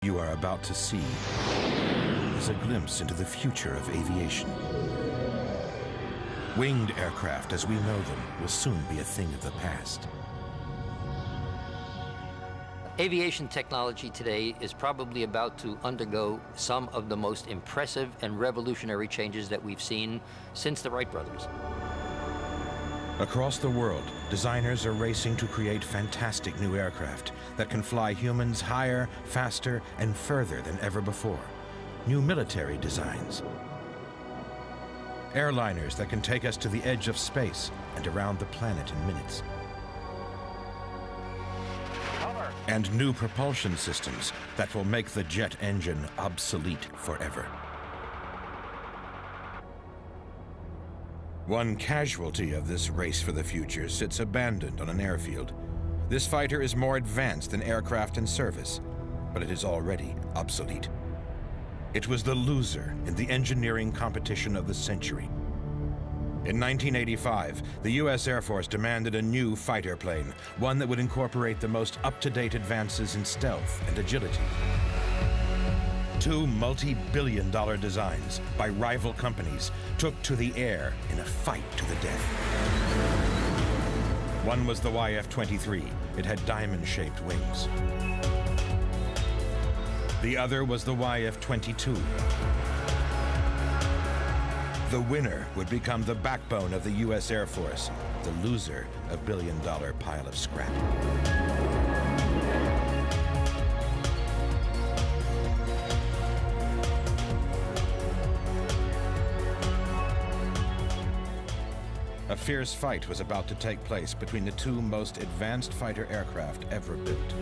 you are about to see is a glimpse into the future of aviation. Winged aircraft as we know them will soon be a thing of the past. Aviation technology today is probably about to undergo some of the most impressive and revolutionary changes that we've seen since the Wright brothers. Across the world, designers are racing to create fantastic new aircraft that can fly humans higher, faster, and further than ever before. New military designs. Airliners that can take us to the edge of space and around the planet in minutes. And new propulsion systems that will make the jet engine obsolete forever. One casualty of this race for the future sits abandoned on an airfield. This fighter is more advanced than aircraft in service, but it is already obsolete. It was the loser in the engineering competition of the century. In 1985, the U.S. Air Force demanded a new fighter plane, one that would incorporate the most up-to-date advances in stealth and agility. Two multi-billion-dollar designs by rival companies took to the air in a fight to the death. One was the YF-23. It had diamond-shaped wings. The other was the YF-22. The winner would become the backbone of the U.S. Air Force, the loser a billion-dollar pile of scrap. A fierce fight was about to take place between the two most advanced fighter aircraft ever built.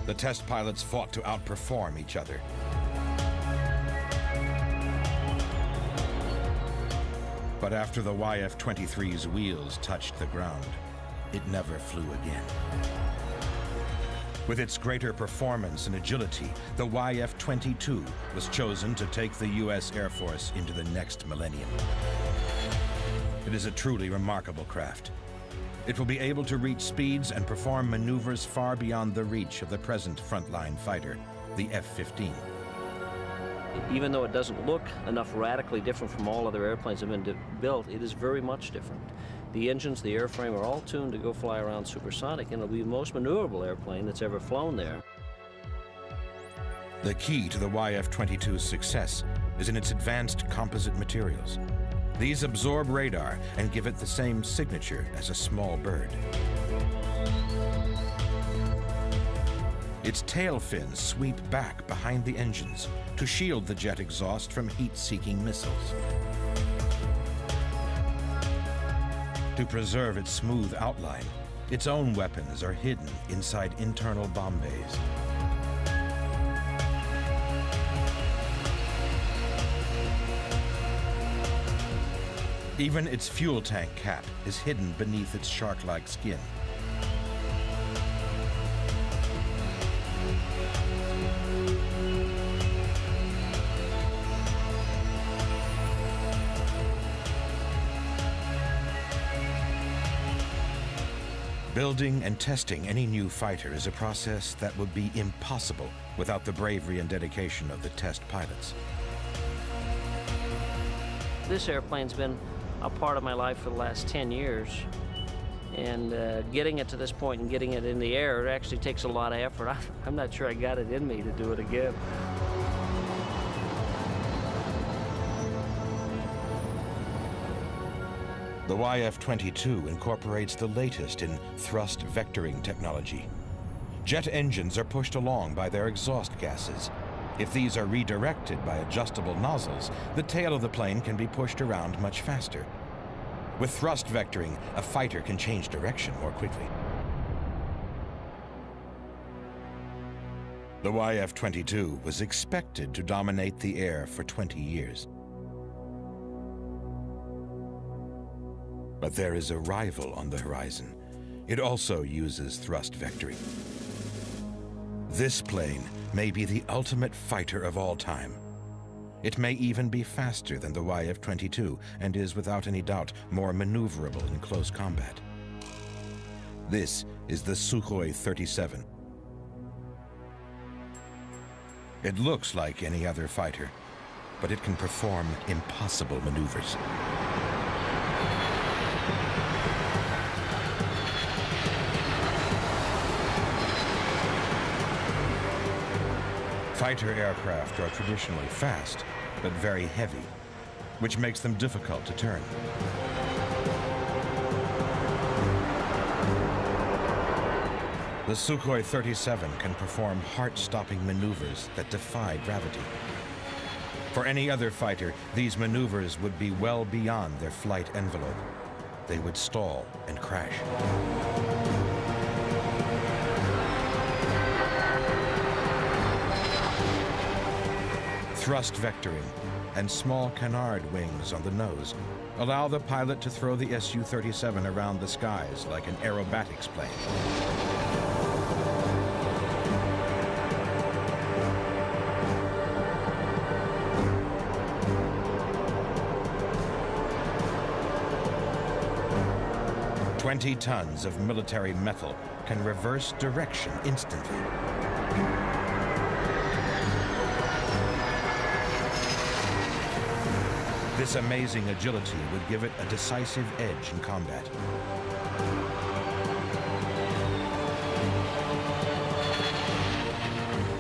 The test pilots fought to outperform each other. But after the YF-23's wheels touched the ground, it never flew again. With its greater performance and agility, the YF-22 was chosen to take the U.S. Air Force into the next millennium. It is a truly remarkable craft. It will be able to reach speeds and perform maneuvers far beyond the reach of the present frontline fighter, the F-15. Even though it doesn't look enough radically different from all other airplanes that have been built, it is very much different. The engines, the airframe are all tuned to go fly around supersonic, and it'll be the most maneuverable airplane that's ever flown there. The key to the YF-22's success is in its advanced composite materials. These absorb radar and give it the same signature as a small bird. Its tail fins sweep back behind the engines to shield the jet exhaust from heat-seeking missiles. To preserve its smooth outline, its own weapons are hidden inside internal bomb bays. Even its fuel tank cap is hidden beneath its shark-like skin. Building and testing any new fighter is a process that would be impossible without the bravery and dedication of the test pilots. This airplane's been a part of my life for the last 10 years. And getting it to this point and getting it in the air, it actually takes a lot of effort. I'm not sure I got it in me to do it again. The YF-22 incorporates the latest in thrust vectoring technology. Jet engines are pushed along by their exhaust gases. If these are redirected by adjustable nozzles, the tail of the plane can be pushed around much faster. With thrust vectoring, a fighter can change direction more quickly. The YF-22 was expected to dominate the air for 20 years. But there is a rival on the horizon. It also uses thrust vectoring. This plane may be the ultimate fighter of all time. It may even be faster than the YF-22 and is without any doubt more maneuverable in close combat. This is the Sukhoi 37. It looks like any other fighter, but it can perform impossible maneuvers. Fighter aircraft are traditionally fast, but very heavy, which makes them difficult to turn. The Sukhoi 37 can perform heart-stopping maneuvers that defy gravity. For any other fighter, these maneuvers would be well beyond their flight envelope. They would stall and crash. Thrust vectoring and small canard wings on the nose allow the pilot to throw the Su-37 around the skies like an aerobatics plane. "20 tons of military metal can reverse direction instantly. This amazing agility would give it a decisive edge in combat.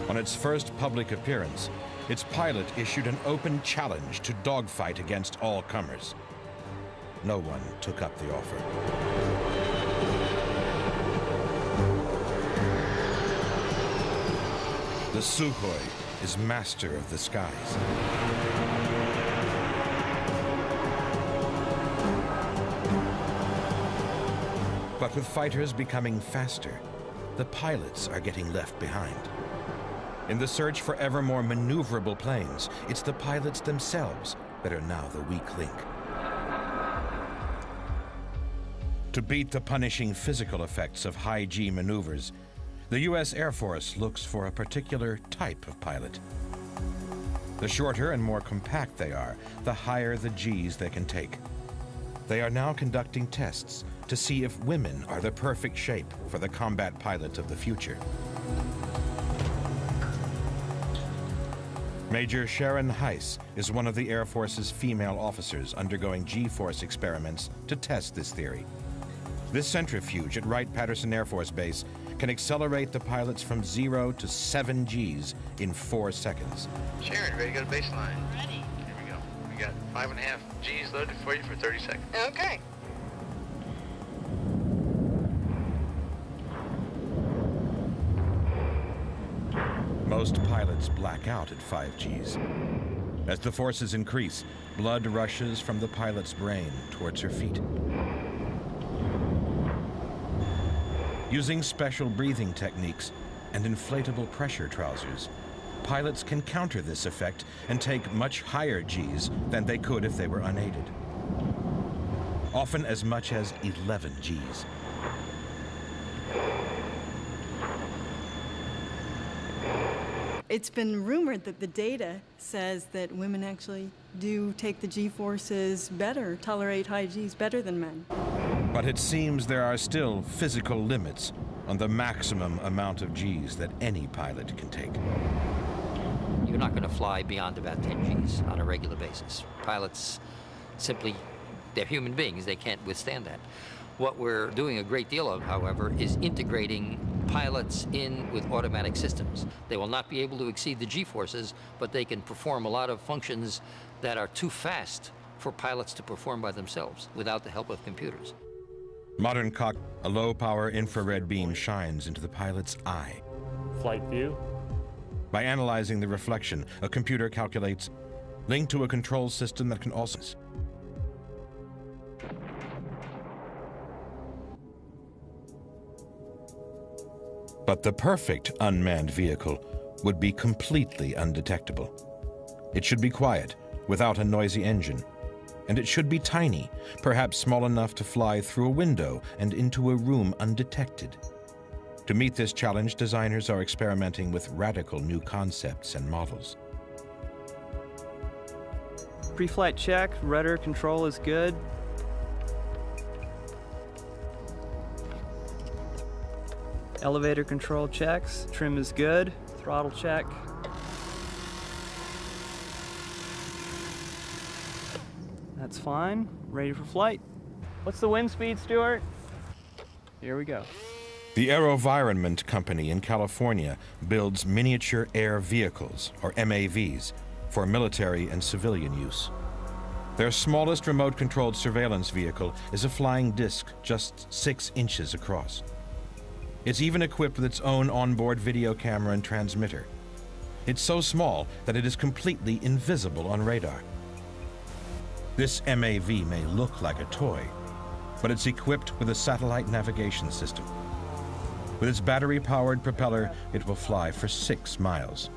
On its first public appearance, its pilot issued an open challenge to dogfight against all comers. No one took up the offer. The Sukhoi is master of the skies. But with fighters becoming faster, the pilots are getting left behind. In the search for ever more maneuverable planes, it's the pilots themselves that are now the weak link. To beat the punishing physical effects of high-G maneuvers, the U.S. Air Force looks for a particular type of pilot. The shorter and more compact they are, the higher the Gs they can take. They are now conducting tests to see if women are the perfect shape for the combat pilot of the future. Major Sharon Heiss is one of the Air Force's female officers undergoing G-force experiments to test this theory. This centrifuge at Wright-Patterson Air Force Base can accelerate the pilots from 0 to 7 Gs in 4 seconds. Sharon, ready to go to baseline? Ready. Here we go. We got 5.5 Gs loaded for you for 30 seconds. Okay. Most pilots black out at 5 Gs. As the forces increase, blood rushes from the pilot's brain towards her feet. Using special breathing techniques and inflatable pressure trousers, pilots can counter this effect and take much higher Gs than they could if they were unaided. Often as much as 11 Gs. It's been rumored that the data says that women actually do take the G-forces better, tolerate high Gs better than men. But it seems there are still physical limits on the maximum amount of Gs that any pilot can take. You're not going to fly beyond about 10 Gs on a regular basis. Pilots simply, they're human beings, they can't withstand that. What we're doing a great deal of, however, is integrating pilots in with automatic systems. They will not be able to exceed the G-forces, but they can perform a lot of functions that are too fast for pilots to perform by themselves without the help of computers. Modern a low-power infrared beam shines into the pilot's eye. Flight view. By analyzing the reflection, a computer calculates, linked to a control system that can also... But the perfect unmanned vehicle would be completely undetectable. It should be quiet, without a noisy engine. And it should be tiny, perhaps small enough to fly through a window and into a room undetected. To meet this challenge, designers are experimenting with radical new concepts and models. Pre-flight check, rudder control is good. Elevator control checks, trim is good, throttle check. That's fine. Ready for flight. What's the wind speed, Stuart? Here we go. The AeroVironment Company in California builds miniature air vehicles, or MAVs, for military and civilian use. Their smallest remote-controlled surveillance vehicle is a flying disc just 6 inches across. It's even equipped with its own onboard video camera and transmitter. It's so small that it is completely invisible on radar. This MAV may look like a toy, but it's equipped with a satellite navigation system. With its battery-powered propeller, it will fly for 6 miles.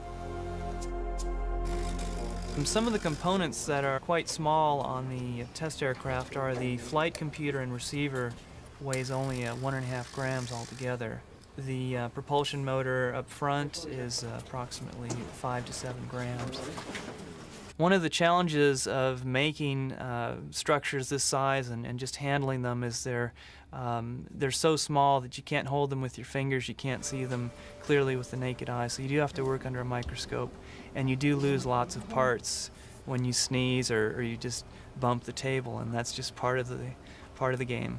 Some of the components that are quite small on the test aircraft are the flight computer and receiver, weighs only 1.5 grams altogether. The propulsion motor up front is approximately 5 to 7 grams. One of the challenges of making structures this size and just handling them is they're so small that you can't hold them with your fingers, you can't see them clearly with the naked eye, so you do have to work under a microscope, and you do lose lots of parts when you sneeze or you just bump the table, and that's just part of the game.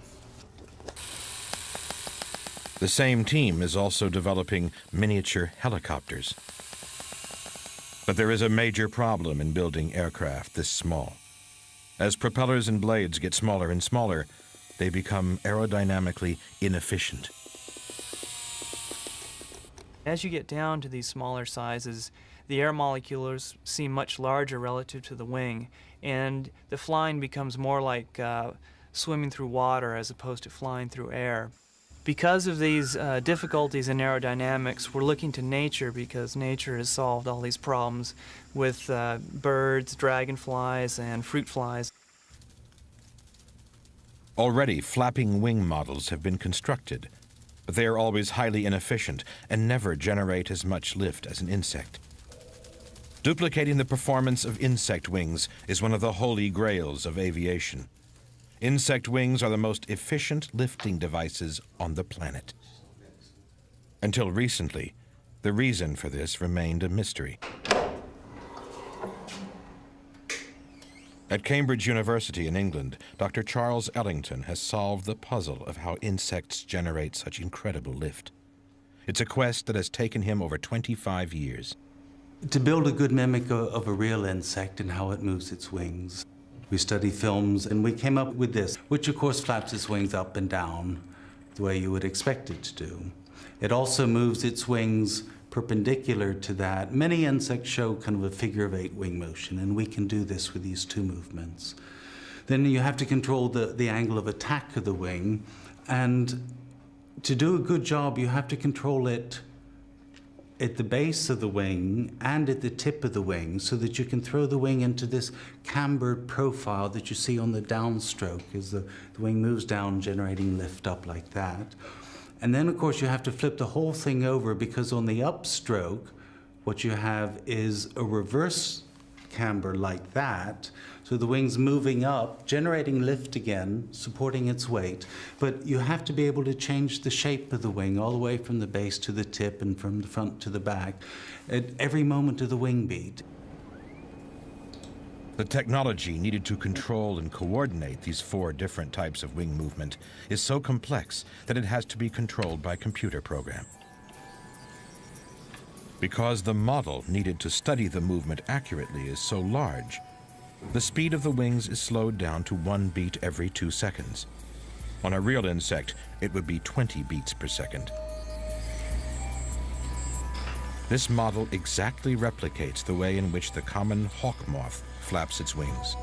The same team is also developing miniature helicopters. But there is a major problem in building aircraft this small. As propellers and blades get smaller and smaller, they become aerodynamically inefficient. As you get down to these smaller sizes, the air molecules seem much larger relative to the wing, and the flying becomes more like swimming through water as opposed to flying through air. Because of these difficulties in aerodynamics, we're looking to nature because nature has solved all these problems with birds, dragonflies, and fruit flies. Already, flapping wing models have been constructed, but they are always highly inefficient and never generate as much lift as an insect. Duplicating the performance of insect wings is one of the holy grails of aviation. Insect wings are the most efficient lifting devices on the planet. Until recently, the reason for this remained a mystery. At Cambridge University in England, Dr. Charles Ellington has solved the puzzle of how insects generate such incredible lift. It's a quest that has taken him over 25 years. To build a good mimic of a real insect and how it moves its wings, we studied films and we came up with this, which of course flaps its wings up and down the way you would expect it to do. It also moves its wings perpendicular to that. Many insects show kind of a figure-of-8 wing motion, and we can do this with these 2 movements. Then you have to control the angle of attack of the wing, and to do a good job, you have to control it at the base of the wing and at the tip of the wing so that you can throw the wing into this cambered profile that you see on the downstroke as the wing moves down, generating lift up like that. And then, of course, you have to flip the whole thing over because on the upstroke, what you have is a reverse camber like that. So the wing's moving up, generating lift again, supporting its weight. But you have to be able to change the shape of the wing all the way from the base to the tip and from the front to the back at every moment of the wing beat. The technology needed to control and coordinate these 4 different types of wing movement is so complex that it has to be controlled by computer program. Because the model needed to study the movement accurately is so large, the speed of the wings is slowed down to 1 beat every 2 seconds. On a real insect, it would be 20 beats per second. This model exactly replicates the way in which the common hawk moth flaps its wings.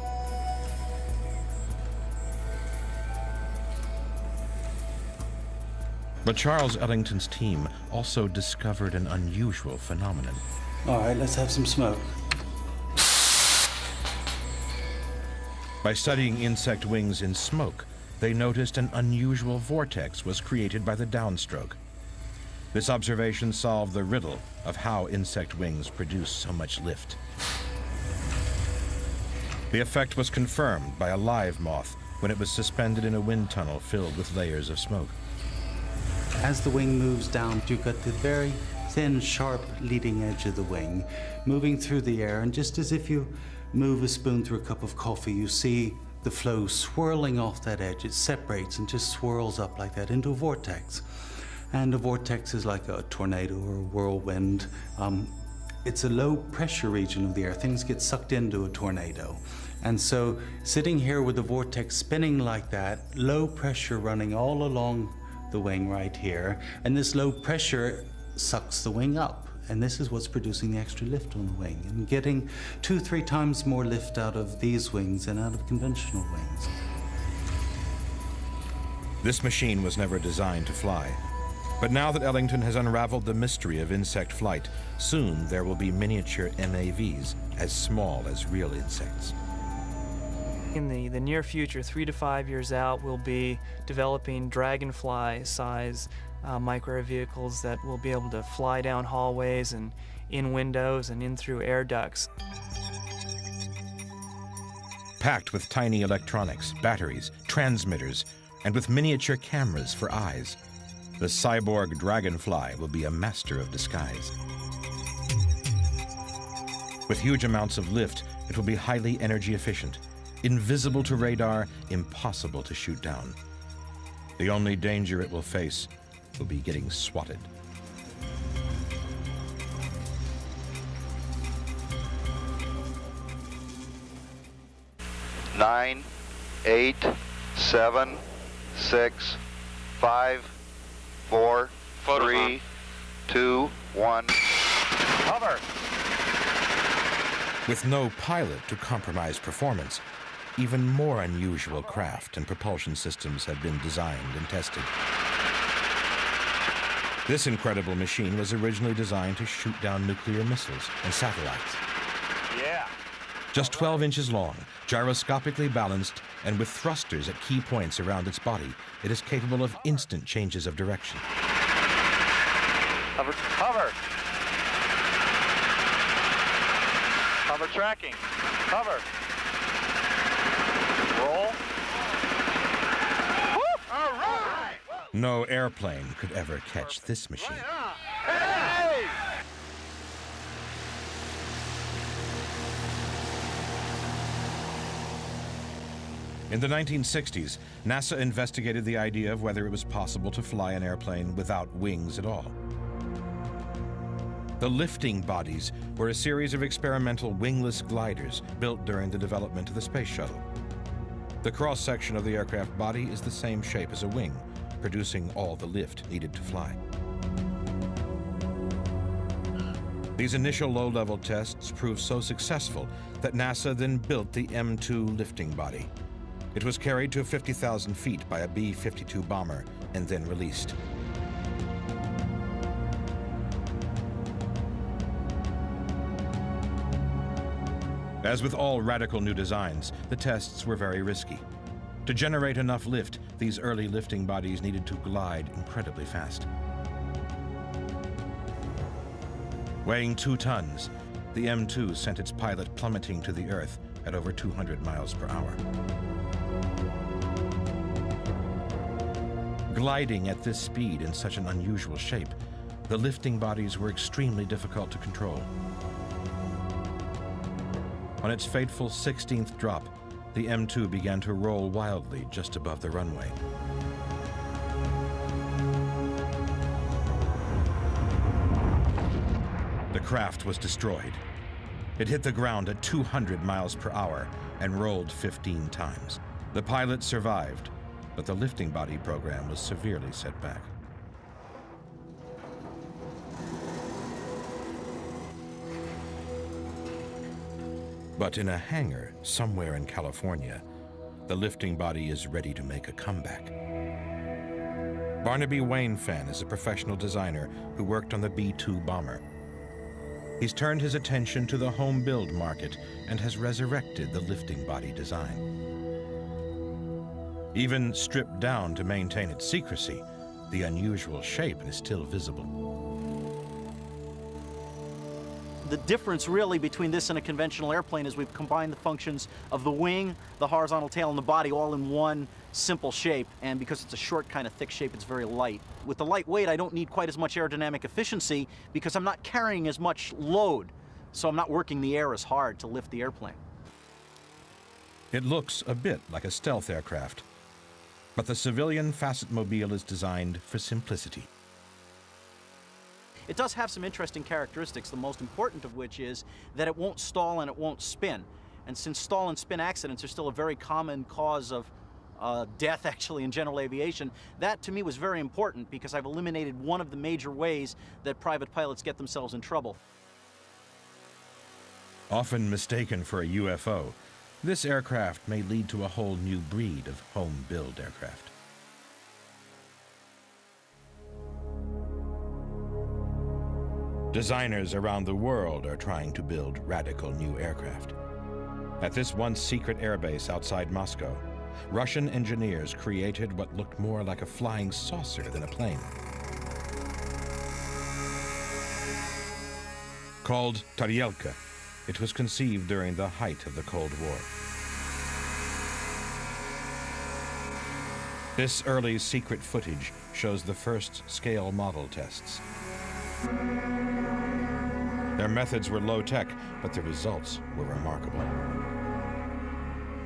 But Charles Ellington's team also discovered an unusual phenomenon. All right, let's have some smoke. By studying insect wings in smoke, they noticed an unusual vortex was created by the downstroke. This observation solved the riddle of how insect wings produce so much lift. The effect was confirmed by a live moth when it was suspended in a wind tunnel filled with layers of smoke. As the wing moves down, you've got the very thin, sharp leading edge of the wing moving through the air, and just as if you move a spoon through a cup of coffee, you see the flow swirling off that edge, it separates and just swirls up like that into a vortex. And a vortex is like a tornado or a whirlwind. It's a low pressure region of the air. Things get sucked into a tornado. And so sitting here with the vortex spinning like that, low pressure running all along the wing right here, and this low pressure sucks the wing up. And this is what's producing the extra lift on the wing and getting 2-3 times more lift out of these wings than out of conventional wings. This machine was never designed to fly. But now that Ellington has unraveled the mystery of insect flight, soon there will be miniature MAVs as small as real insects. In the near future, 3 to 5 years out, we'll be developing dragonfly-size micro vehicles that will be able to fly down hallways and in windows and in through air ducts. Packed with tiny electronics, batteries, transmitters, and with miniature cameras for eyes, the cyborg dragonfly will be a master of disguise. With huge amounts of lift, it will be highly energy efficient, invisible to radar, impossible to shoot down. The only danger it will face will be getting swatted. Nine, 8, 7, 6, 5, 4, 3, 2, 1. Cover! With no pilot to compromise performance, even more unusual craft and propulsion systems have been designed and tested. This incredible machine was originally designed to shoot down nuclear missiles and satellites. Yeah. Just 12 inches long, gyroscopically balanced, and with thrusters at key points around its body, it is capable of instant changes of direction. Cover. Cover. Cover tracking. Cover. Roll. All right. No airplane could ever catch this machine. Hey! In the 1960s, NASA investigated the idea of whether it was possible to fly an airplane without wings at all. The lifting bodies were a series of experimental wingless gliders built during the development of the space shuttle. The cross-section of the aircraft body is the same shape as a wing, producing all the lift needed to fly. These initial low-level tests proved so successful that NASA then built the M2 lifting body. It was carried to 50,000 feet by a B-52 bomber and then released. As with all radical new designs, the tests were very risky. To generate enough lift, these early lifting bodies needed to glide incredibly fast. Weighing 2 tons, the M2 sent its pilot plummeting to the Earth at over 200 miles per hour. Gliding at this speed in such an unusual shape, the lifting bodies were extremely difficult to control. On its fateful 16th drop, the M2 began to roll wildly just above the runway. The craft was destroyed. It hit the ground at 200 miles per hour and rolled 15 times. The pilot survived, but the lifting body program was severely set back. But in a hangar somewhere in California, the lifting body is ready to make a comeback. Barnaby Wainfan is a professional designer who worked on the B-2 bomber. He's turned his attention to the home build market and has resurrected the lifting body design. Even stripped down to maintain its secrecy, the unusual shape is still visible. The difference really between this and a conventional airplane is we've combined the functions of the wing, the horizontal tail, and the body all in one simple shape. And because it's a short kind of thick shape, it's very light. With the lightweight, I don't need quite as much aerodynamic efficiency because I'm not carrying as much load. So I'm not working the air as hard to lift the airplane. It looks a bit like a stealth aircraft, but the civilian Facet Mobile is designed for simplicity. It does have some interesting characteristics, the most important of which is that it won't stall and it won't spin. And since stall and spin accidents are still a very common cause of death, actually, in general aviation, that to me was very important because I've eliminated one of the major ways that private pilots get themselves in trouble. Often mistaken for a UFO, this aircraft may lead to a whole new breed of home-built aircraft. Designers around the world are trying to build radical new aircraft. At this once secret airbase outside Moscow, Russian engineers created what looked more like a flying saucer than a plane. Called Taryelka, it was conceived during the height of the Cold War. This early secret footage shows the first scale model tests. Their methods were low-tech, but the results were remarkable.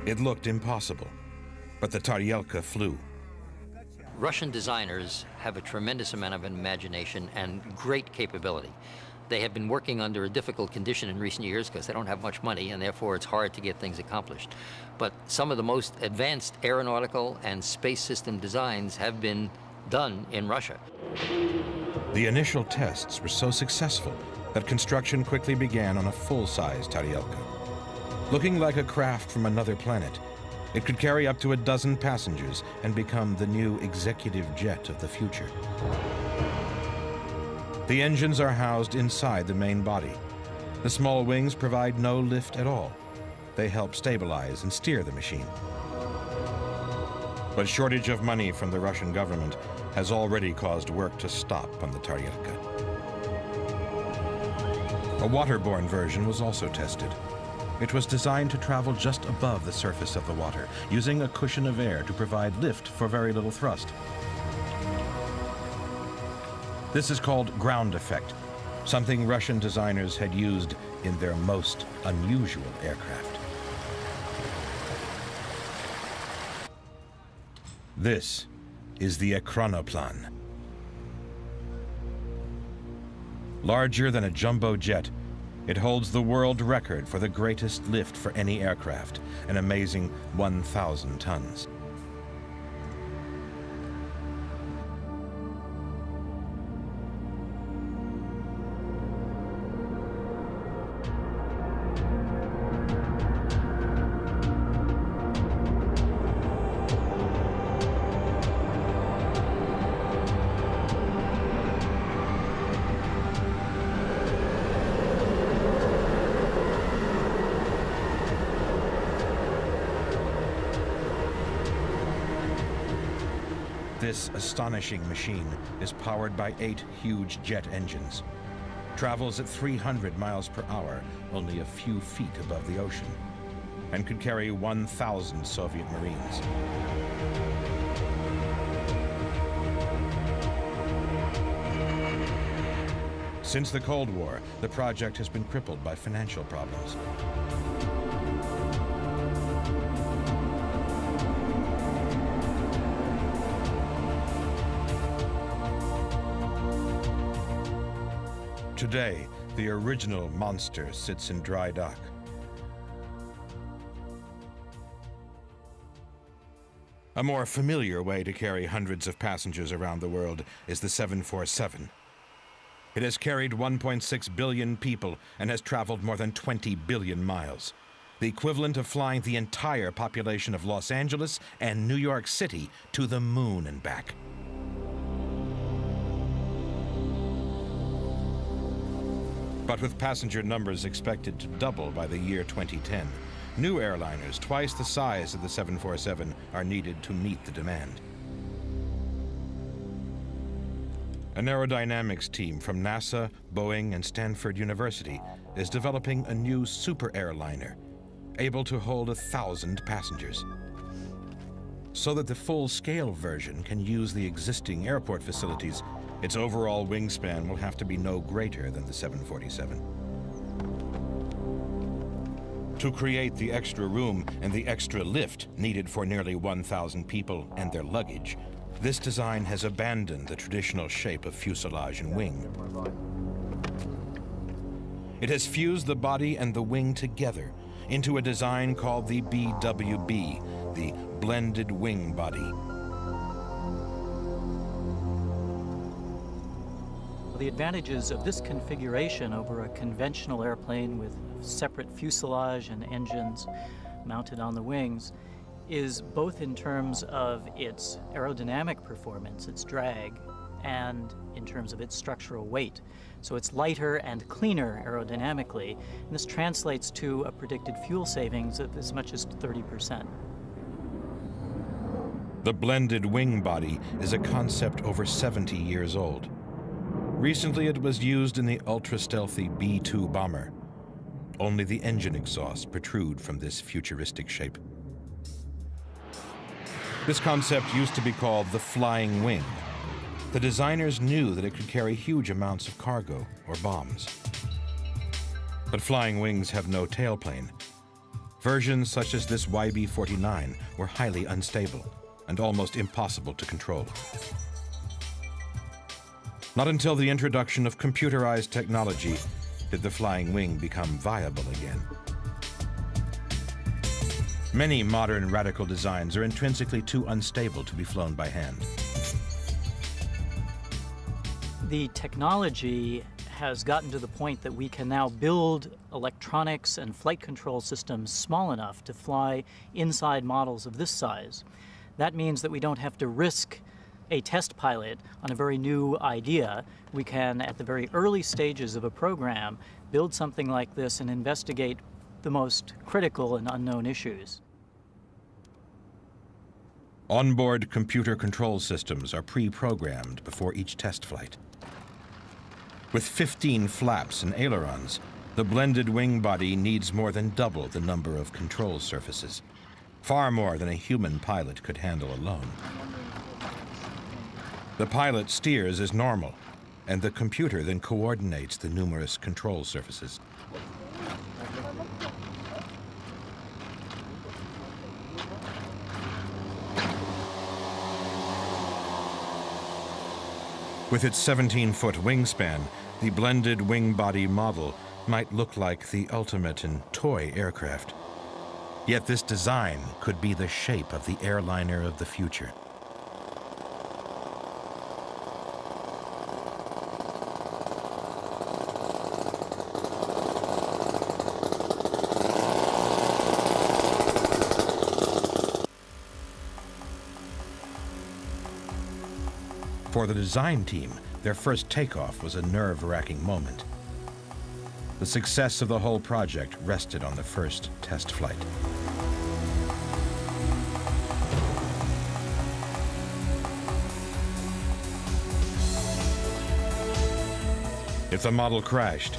It looked impossible, but the Taryelka flew. Russian designers have a tremendous amount of imagination and great capability. They have been working under a difficult condition in recent years because they don't have much money, and therefore it's hard to get things accomplished. But some of the most advanced aeronautical and space system designs have been done in Russia. The initial tests were so successful that construction quickly began on a full-size Taryelka. Looking like a craft from another planet, it could carry up to a dozen passengers and become the new executive jet of the future. The engines are housed inside the main body. The small wings provide no lift at all. They help stabilize and steer the machine. But shortage of money from the Russian government has already caused work to stop on the Taryelka. A waterborne version was also tested. It was designed to travel just above the surface of the water, using a cushion of air to provide lift for very little thrust. This is called ground effect, something Russian designers had used in their most unusual aircraft. This is the Ekranoplan. Larger than a jumbo jet, it holds the world record for the greatest lift for any aircraft, an amazing 1,000 tons. This astonishing machine is powered by 8 huge jet engines, travels at 300 miles per hour, only a few feet above the ocean, and could carry 1,000 Soviet Marines. Since the Cold War, the project has been crippled by financial problems. Today, the original monster sits in dry dock. A more familiar way to carry hundreds of passengers around the world is the 747. It has carried 1.6 billion people and has traveled more than 20 billion miles, the equivalent of flying the entire population of Los Angeles and New York City to the moon and back. But with passenger numbers expected to double by the year 2010, new airliners twice the size of the 747 are needed to meet the demand. An aerodynamics team from NASA, Boeing, and Stanford University is developing a new super airliner, able to hold 1,000 passengers. So that the full-scale version can use the existing airport facilities, its overall wingspan will have to be no greater than the 747. To create the extra room and the extra lift needed for nearly 1,000 people and their luggage, this design has abandoned the traditional shape of fuselage and wing. It has fused the body and the wing together into a design called the BWB, the Blended Wing Body. The advantages of this configuration over a conventional airplane with separate fuselage and engines mounted on the wings is both in terms of its aerodynamic performance, its drag, and in terms of its structural weight. So it's lighter and cleaner aerodynamically, and this translates to a predicted fuel savings of as much as 30%. The blended wing body is a concept over 70 years old. Recently, it was used in the ultra-stealthy B-2 bomber. Only the engine exhausts protrude from this futuristic shape. This concept used to be called the flying wing. The designers knew that it could carry huge amounts of cargo or bombs. But flying wings have no tailplane. Versions such as this YB-49 were highly unstable and almost impossible to control. Not until the introduction of computerized technology did the flying wing become viable again. Many modern radical designs are intrinsically too unstable to be flown by hand. The technology has gotten to the point that we can now build electronics and flight control systems small enough to fly inside models of this size. That means that we don't have to risk a test pilot on a very new idea. We can, at the very early stages of a program, build something like this and investigate the most critical and unknown issues. Onboard computer control systems are pre-programmed before each test flight. With 15 flaps and ailerons, the blended wing body needs more than double the number of control surfaces, far more than a human pilot could handle alone. The pilot steers as normal, and the computer then coordinates the numerous control surfaces. With its 17-foot wingspan, the blended wing body model might look like the ultimate in toy aircraft. Yet this design could be the shape of the airliner of the future. For the design team, their first takeoff was a nerve-wracking moment. The success of the whole project rested on the first test flight. If the model crashed,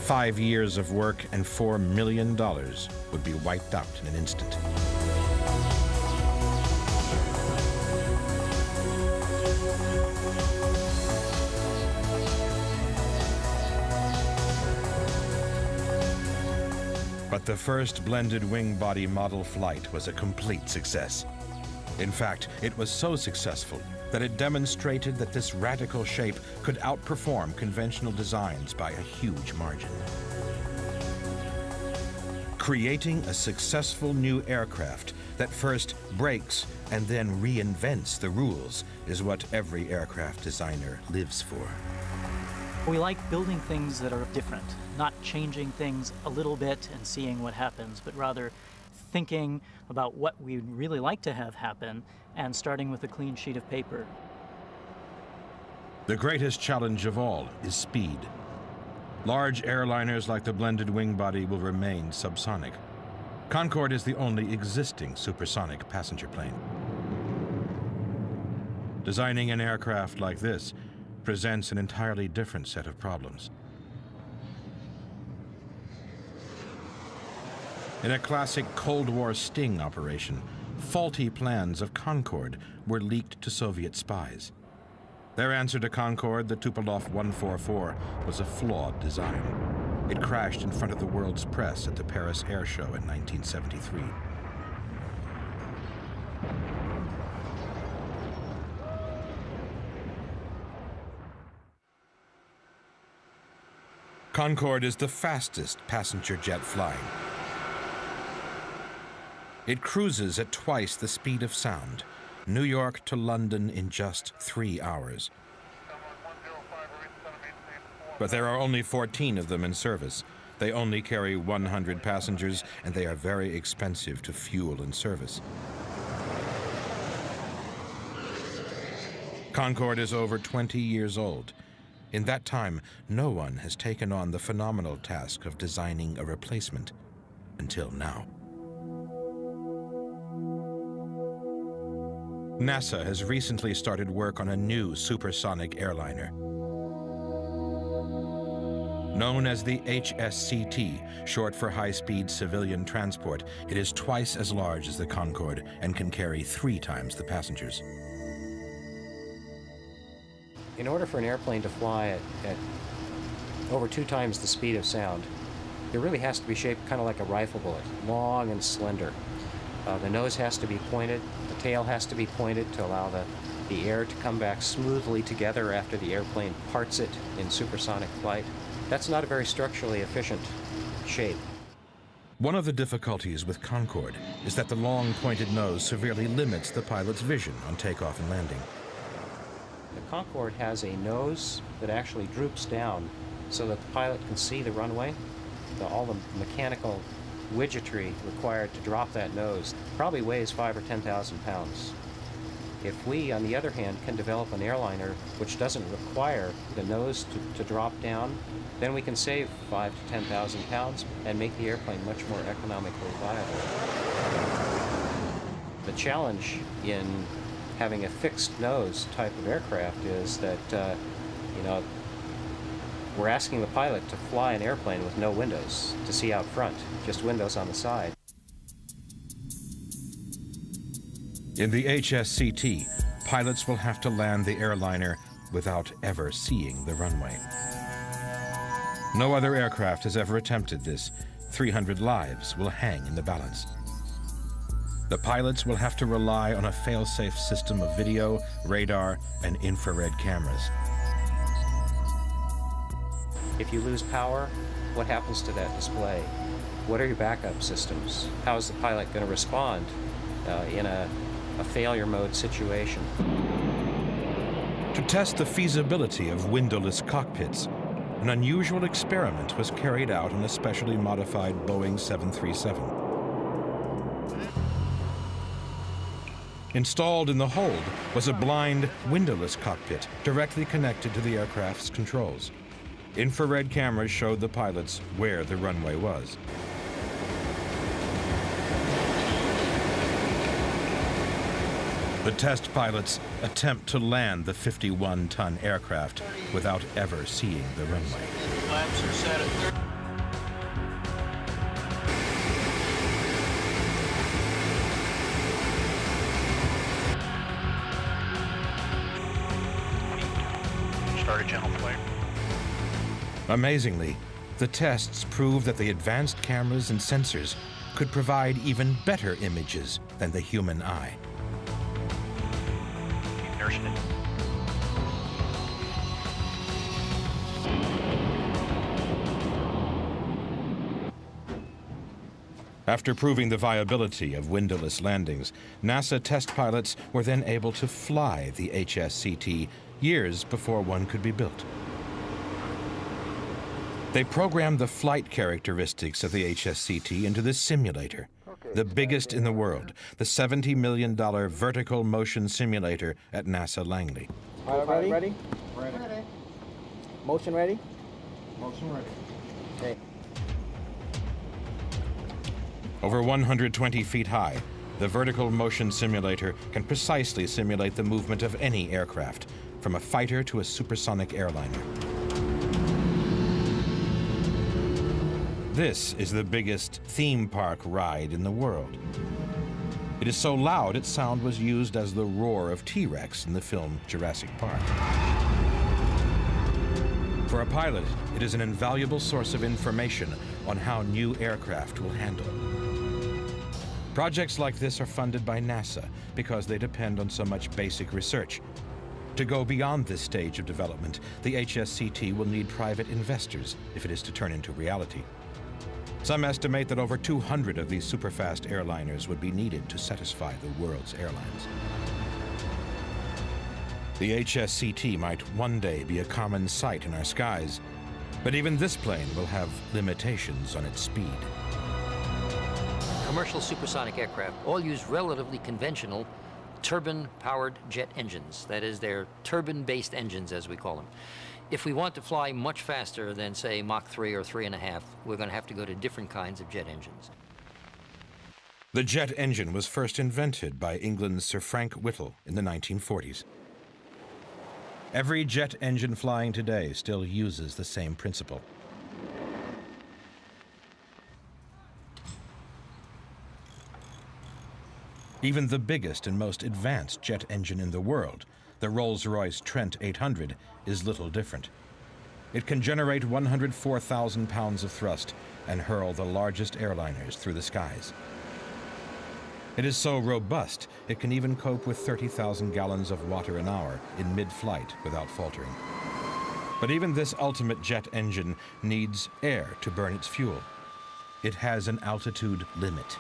5 years of work and $4 million would be wiped out in an instant. But the first blended wing body model flight was a complete success. In fact, it was so successful that it demonstrated that this radical shape could outperform conventional designs by a huge margin. Creating a successful new aircraft that first breaks and then reinvents the rules is what every aircraft designer lives for. We like building things that are different, not changing things a little bit and seeing what happens, but rather thinking about what we'd really like to have happen and starting with a clean sheet of paper. The greatest challenge of all is speed. Large airliners like the blended wing body will remain subsonic. Concorde is the only existing supersonic passenger plane. Designing an aircraft like this presents an entirely different set of problems. In a classic Cold War sting operation, faulty plans of Concorde were leaked to Soviet spies. Their answer to Concorde, the Tupolev 144, was a flawed design. It crashed in front of the world's press at the Paris Air Show in 1973. Concorde is the fastest passenger jet flying. It cruises at twice the speed of sound, New York to London in just 3 hours. But there are only 14 of them in service. They only carry 100 passengers, and they are very expensive to fuel and service. Concorde is over 20 years old. In that time, no one has taken on the phenomenal task of designing a replacement until now. NASA has recently started work on a new supersonic airliner. Known as the HSCT, short for high-speed civilian transport, it is twice as large as the Concorde and can carry 3 times the passengers. In order for an airplane to fly at over 2 times the speed of sound, it really has to be shaped kind of like a rifle bullet, long and slender. The nose has to be pointed, the tail has to be pointed to allow the air to come back smoothly together after the airplane parts it in supersonic flight. That's not a very structurally efficient shape. One of the difficulties with Concorde is that the long pointed nose severely limits the pilot's vision on takeoff and landing. The Concorde has a nose that actually droops down so that the pilot can see the runway. All the mechanical widgetry required to drop that nose probably weighs 5,000 or 10,000 pounds. If we, on the other hand, can develop an airliner which doesn't require the nose to drop down, then we can save 5,000 to 10,000 pounds and make the airplane much more economically viable. The challenge in having a fixed nose type of aircraft is that, we're asking the pilot to fly an airplane with no windows to see out front, just windows on the side. In the HSCT, pilots will have to land the airliner without ever seeing the runway. No other aircraft has ever attempted this. 300 lives will hang in the balance. The pilots will have to rely on a fail-safe system of video, radar, and infrared cameras. If you lose power, what happens to that display? What are your backup systems? How is the pilot going to respond in a failure mode situation? To test the feasibility of windowless cockpits, an unusual experiment was carried out on a specially modified Boeing 737. Installed in the hold was a blind, windowless cockpit directly connected to the aircraft's controls. Infrared cameras showed the pilots where the runway was. The test pilots attempt to land the 51-ton aircraft without ever seeing the runway. Flaps are set at 30. Start a gentle flare. Amazingly, the tests prove that the advanced cameras and sensors could provide even better images than the human eye. Inertia. After proving the viability of windowless landings, NASA test pilots were then able to fly the HSCT years before one could be built. They programmed the flight characteristics of the HSCT into this simulator, the biggest in the world, the $70 million vertical motion simulator at NASA Langley. Ready? Ready. Motion ready? Motion ready. Okay. Over 120 feet high, the vertical motion simulator can precisely simulate the movement of any aircraft, from a fighter to a supersonic airliner. This is the biggest theme park ride in the world. It is so loud its sound was used as the roar of T-Rex in the film Jurassic Park. For a pilot, it is an invaluable source of information on how new aircraft will handle. Projects like this are funded by NASA because they depend on so much basic research. To go beyond this stage of development, the HSCT will need private investors if it is to turn into reality. Some estimate that over 200 of these superfast airliners would be needed to satisfy the world's airlines. The HSCT might one day be a common sight in our skies, but even this plane will have limitations on its speed. Commercial supersonic aircraft all use relatively conventional turbine-powered jet engines. That is, they're turbine-based engines, as we call them. If we want to fly much faster than, say, Mach 3 or 3.5, we're going to have to go to different kinds of jet engines. The jet engine was first invented by England's Sir Frank Whittle in the 1940s. Every jet engine flying today still uses the same principle. Even the biggest and most advanced jet engine in the world, the Rolls-Royce Trent 800, is little different. It can generate 104,000 pounds of thrust and hurl the largest airliners through the skies. It is so robust, it can even cope with 30,000 gallons of water an hour in mid-flight without faltering. But even this ultimate jet engine needs air to burn its fuel. It has an altitude limit.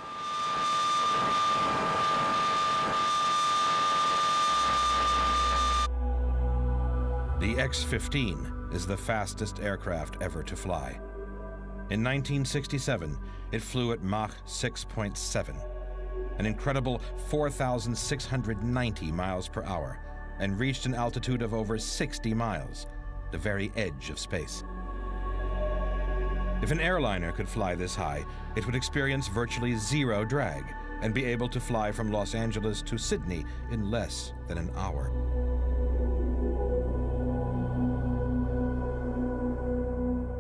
The X-15 is the fastest aircraft ever to fly. In 1967, it flew at Mach 6.7, an incredible 4,690 miles per hour, and reached an altitude of over 60 miles, the very edge of space. If an airliner could fly this high, it would experience virtually zero drag and be able to fly from Los Angeles to Sydney in less than an hour.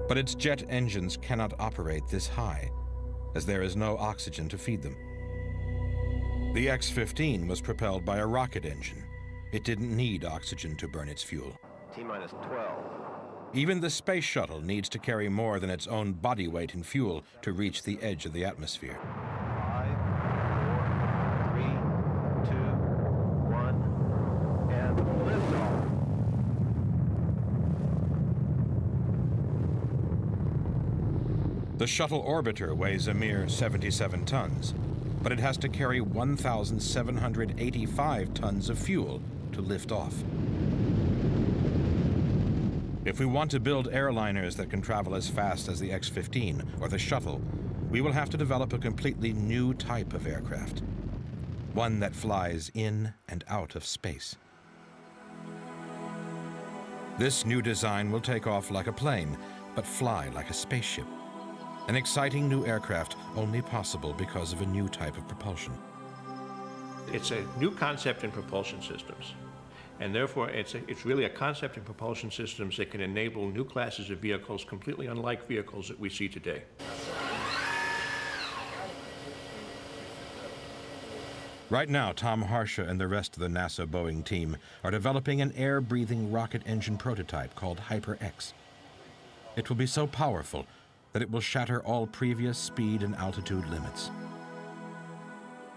But its jet engines cannot operate this high, as there is no oxygen to feed them. The X-15 was propelled by a rocket engine. It didn't need oxygen to burn its fuel. T-minus 12. Even the space shuttle needs to carry more than its own body weight in fuel to reach the edge of the atmosphere. 5, 4, 3, 2, 1, and liftoff. The shuttle orbiter weighs a mere 77 tons, but it has to carry 1,785 tons of fuel to lift off. If we want to build airliners that can travel as fast as the X-15 or the shuttle, we will have to develop a completely new type of aircraft, one that flies in and out of space. This new design will take off like a plane, but fly like a spaceship. An exciting new aircraft only possible because of a new type of propulsion. It's a new concept in propulsion systems, and therefore it's really a concept in propulsion systems that can enable new classes of vehicles completely unlike vehicles that we see today. Right now, Tom Harsha and the rest of the NASA Boeing team are developing an air-breathing rocket engine prototype called Hyper-X. It will be so powerful that it will shatter all previous speed and altitude limits.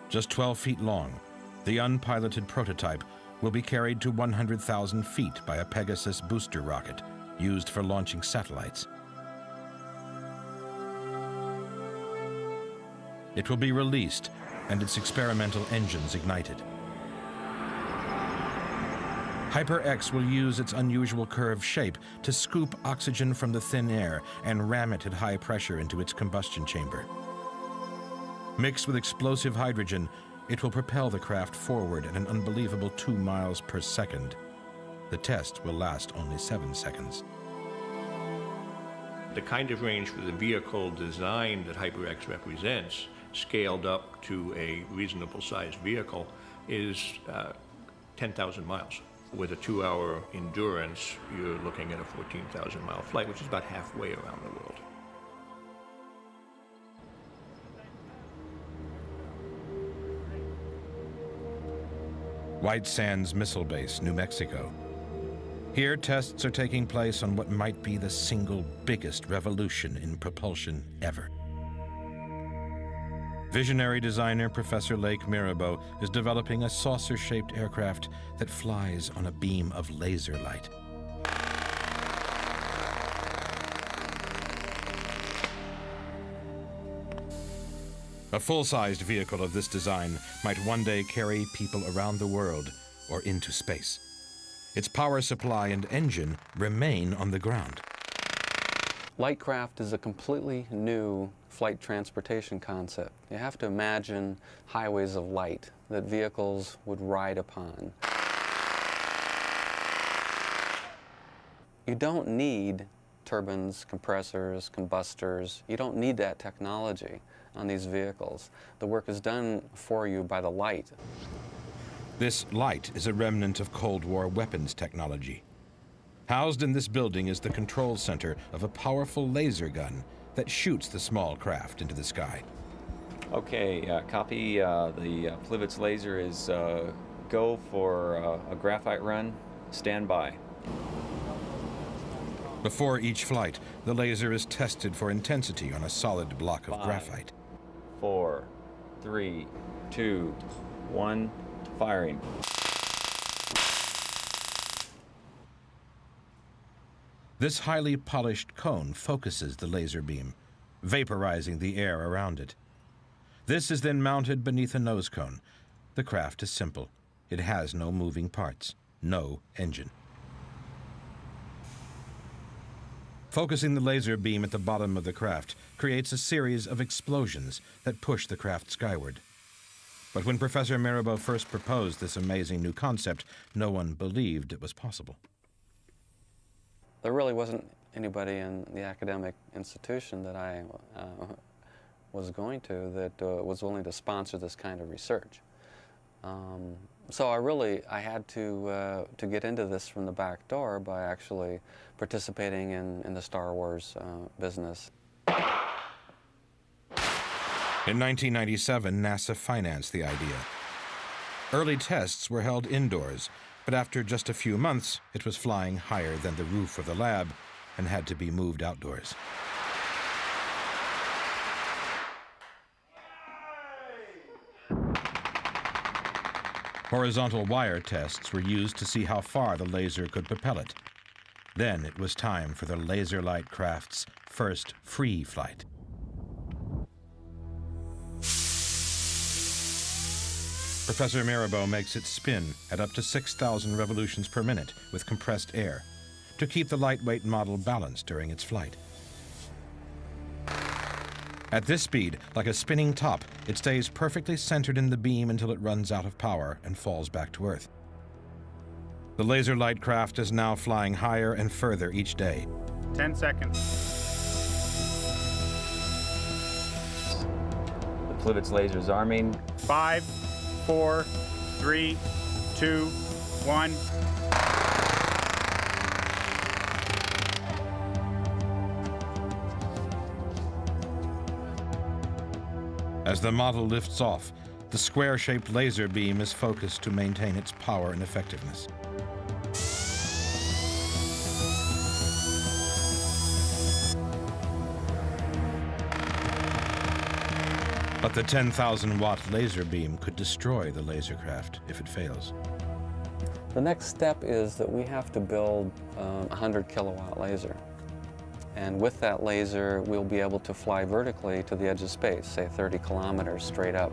Just 12 feet long, the unpiloted prototype will be carried to 100,000 feet by a Pegasus booster rocket used for launching satellites. It will be released and its experimental engines ignited. Hyper-X will use its unusual curved shape to scoop oxygen from the thin air and ram it at high pressure into its combustion chamber. Mixed with explosive hydrogen, it will propel the craft forward at an unbelievable 2 miles per second. The test will last only 7 seconds. The kind of range for the vehicle design that Hyper-X represents, scaled up to a reasonable sized vehicle, is 10,000 miles. With a 2-hour endurance, you're looking at a 14,000-mile flight, which is about halfway around the world. White Sands Missile Base, New Mexico. Here, tests are taking place on what might be the single biggest revolution in propulsion ever. Visionary designer Professor Lake Mirabeau is developing a saucer-shaped aircraft that flies on a beam of laser light. A full-sized vehicle of this design might one day carry people around the world or into space. Its power supply and engine remain on the ground. Lightcraft is a completely new flight transportation concept. You have to imagine highways of light that vehicles would ride upon. You don't need turbines, compressors, combustors. You don't need that technology on these vehicles. The work is done for you by the light. This light is a remnant of Cold War weapons technology. Housed in this building is the control center of a powerful laser gun that shoots the small craft into the sky. Okay, copy. The Plivets laser is go for a graphite run. Stand by. Before each flight, the laser is tested for intensity on a solid block of 5, graphite. 4, 3, 2, 1, firing. This highly polished cone focuses the laser beam, vaporizing the air around it. This is then mounted beneath a nose cone. The craft is simple. It has no moving parts, no engine. Focusing the laser beam at the bottom of the craft creates a series of explosions that push the craft skyward. But when Professor Mirabeau first proposed this amazing new concept, no one believed it was possible. There really wasn't anybody in the academic institution that I was going to that was willing to sponsor this kind of research. So I had to get into this from the back door by actually participating in the Star Wars business. In 1997, NASA financed the idea. Early tests were held indoors, but after just a few months, it was flying higher than the roof of the lab and had to be moved outdoors. Horizontal wire tests were used to see how far the laser could propel it. Then it was time for the Laser Light craft's first free flight. Professor Mirabeau makes it spin at up to 6,000 revolutions per minute with compressed air to keep the lightweight model balanced during its flight. At this speed, like a spinning top, it stays perfectly centered in the beam until it runs out of power and falls back to Earth. The Laser Light craft is now flying higher and further each day. 10 seconds. The Plivets laser is arming. 5, 4, 3, 2, 1. As the model lifts off, the square-shaped laser beam is focused to maintain its power and effectiveness. But the 10,000-watt laser beam could destroy the laser craft if it fails. The next step is that we have to build a 100-kilowatt laser. And with that laser, we'll be able to fly vertically to the edge of space, say 30 kilometers straight up.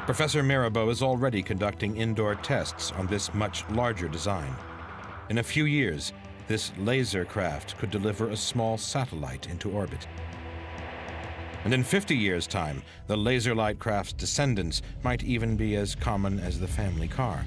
Professor Mirabeau is already conducting indoor tests on this much larger design. In a few years, this laser craft could deliver a small satellite into orbit. And in 50 years' time, the Laser Light craft's descendants might even be as common as the family car.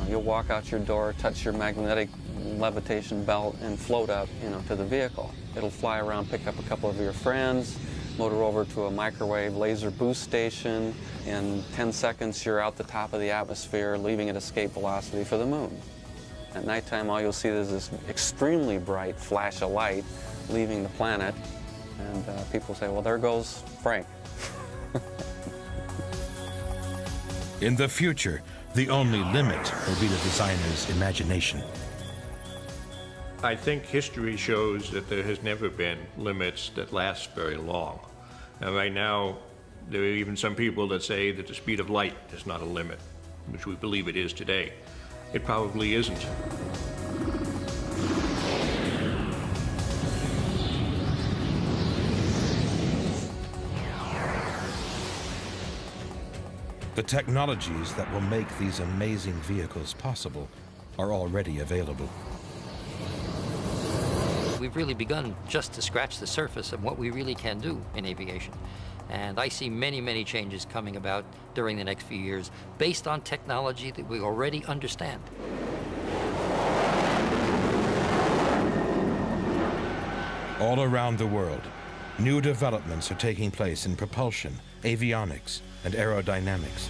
You'll walk out your door, touch your magnetic levitation belt, and float up, to the vehicle. It'll fly around, pick up a couple of your friends, motor over to a microwave laser boost station. In 10 seconds, you're out the top of the atmosphere, leaving at escape velocity for the moon. At nighttime, all you'll see is this extremely bright flash of light leaving the planet, and people say, well, there goes Frank. In the future, the only limit will be the designer's imagination. I think history shows that there has never been limits that last very long. And right now, there are even some people that say that the speed of light is not a limit, which we believe it is today. It probably isn't. The technologies that will make these amazing vehicles possible are already available. We've really begun just to scratch the surface of what we really can do in aviation. And I see many, many changes coming about during the next few years based on technology that we already understand. All around the world, new developments are taking place in propulsion, avionics, and aerodynamics.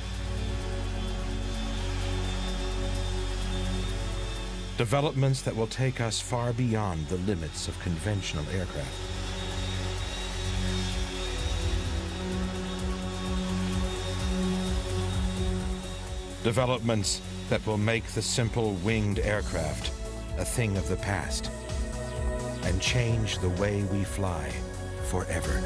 Developments that will take us far beyond the limits of conventional aircraft. Developments that will make the simple winged aircraft a thing of the past and change the way we fly forever.